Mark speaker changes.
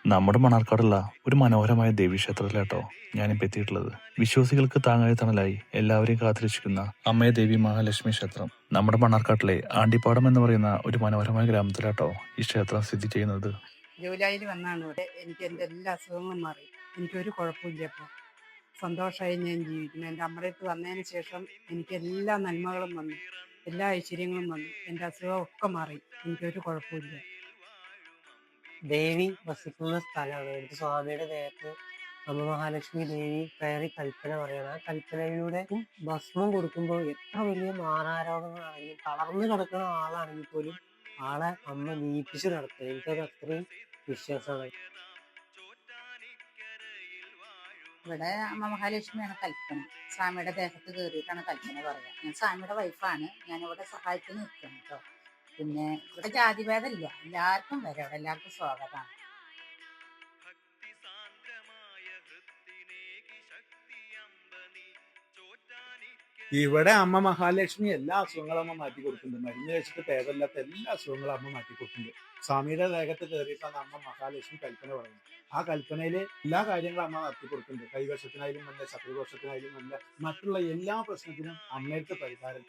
Speaker 1: നമ്മുടെ മണ്ണാർക്കാടുള്ള ഒരു മനോഹരമായ ദേവീക്ഷേത്രത്തിലാട്ടോ ഞാനിപ്പോൾ എത്തിയിട്ടുള്ളത്. വിശ്വാസികൾക്ക് താങ്ങായി തണലായി എല്ലാവരെയും കാത്തിരക്ഷിക്കുന്ന അമ്മയെ ദേവി മഹാലക്ഷ്മി ക്ഷേത്രം നമ്മുടെ മണ്ണാർക്കാട്ടിലെ ആണ്ടിപ്പാടം എന്ന് പറയുന്ന ഒരു മനോഹരമായ ഗ്രാമത്തിലാട്ടോ ഈ ക്ഷേത്രം സ്ഥിതി ചെയ്യുന്നത്.
Speaker 2: ജൂലൈയിൽ വന്നാണ് ഇവിടെ. എനിക്ക് എൻ്റെ എല്ലാ അസുഖങ്ങളും മാറി. എനിക്കൊരു കുഴപ്പമില്ല. ഇപ്പോൾ സന്തോഷമായി ഞാൻ ജീവിക്കുന്നത്. എൻ്റെ അമ്മയുടെ അടുത്ത് വന്നതിന് ശേഷം എനിക്ക് എല്ലാ നന്മകളും വന്നു, എല്ലാ ഐശ്വര്യങ്ങളും വന്നു. എൻ്റെ അസുഖമൊക്കെ മാറി. എനിക്കൊരു കുഴപ്പമില്ല.
Speaker 3: ദേവി വസിക്കുന്ന സ്ഥലമാണ്. എനിക്ക് സ്വാമിയുടെ ദേഹത്ത് അമ്മ മഹാലക്ഷ്മി ദേവി കയറി കൽപ്പന പറയണം. ആ കൽപ്പനയിലൂടെ ഭസ്മം കൊടുക്കുമ്പോൾ എത്ര വലിയ മാറാരോഗങ്ങളാണെങ്കിലും തളർന്നു കിടക്കുന്ന ആളാണെങ്കിൽ പോലും ആളെ അമ്മ നീപ്പിച്ച് നടത്തുക. എനിക്കത് അത്രയും വിശ്വാസമാണ്.
Speaker 4: ഇവിടെ അമ്മ മഹാലക്ഷ്മിയാണ് കൽപ്പന. സ്വാമിയുടെ ദേഹത്ത് കയറിയിട്ടാണ് കൽപ്പന പറയുക. ഞാൻ സ്വാമിയുടെ വൈഫാണ്. ഞാനിവിടെ സഹായത്തിന് നിൽക്കണം കേട്ടോ. പിന്നെ ഇവിടെ ജാതിഭേദമില്ല, എല്ലാവർക്കും വരാം. ഇവിടെ എല്ലാവർക്കും സ്വാഗതമാണ്.
Speaker 5: ഇവിടെ അമ്മ മഹാലക്ഷ്മി എല്ലാ അസുഖങ്ങളും അമ്മ മാറ്റി കൊടുക്കുന്നുണ്ട്. മരുന്ന് കഴിച്ചിട്ട് ഭേദമില്ലാത്ത എല്ലാ അസുഖങ്ങളും അമ്മ മാറ്റി കൊടുക്കുന്നുണ്ട്. സ്വാമിയുടെ ദേഹത്ത് കയറിയിട്ടാണ് അമ്മ മഹാലക്ഷ്മി കൽപ്പന പറയുന്നത്. ആ കൽപ്പനയില് എല്ലാ കാര്യങ്ങളും അമ്മ നടത്തി കൊടുക്കുന്നുണ്ട്. കൈവശത്തിനായാലും നല്ല, ശത്രുദോഷത്തിനായാലും നല്ല, മറ്റുള്ള എല്ലാ പ്രശ്നത്തിനും അമ്മയടുത്ത് പരിഹാരം.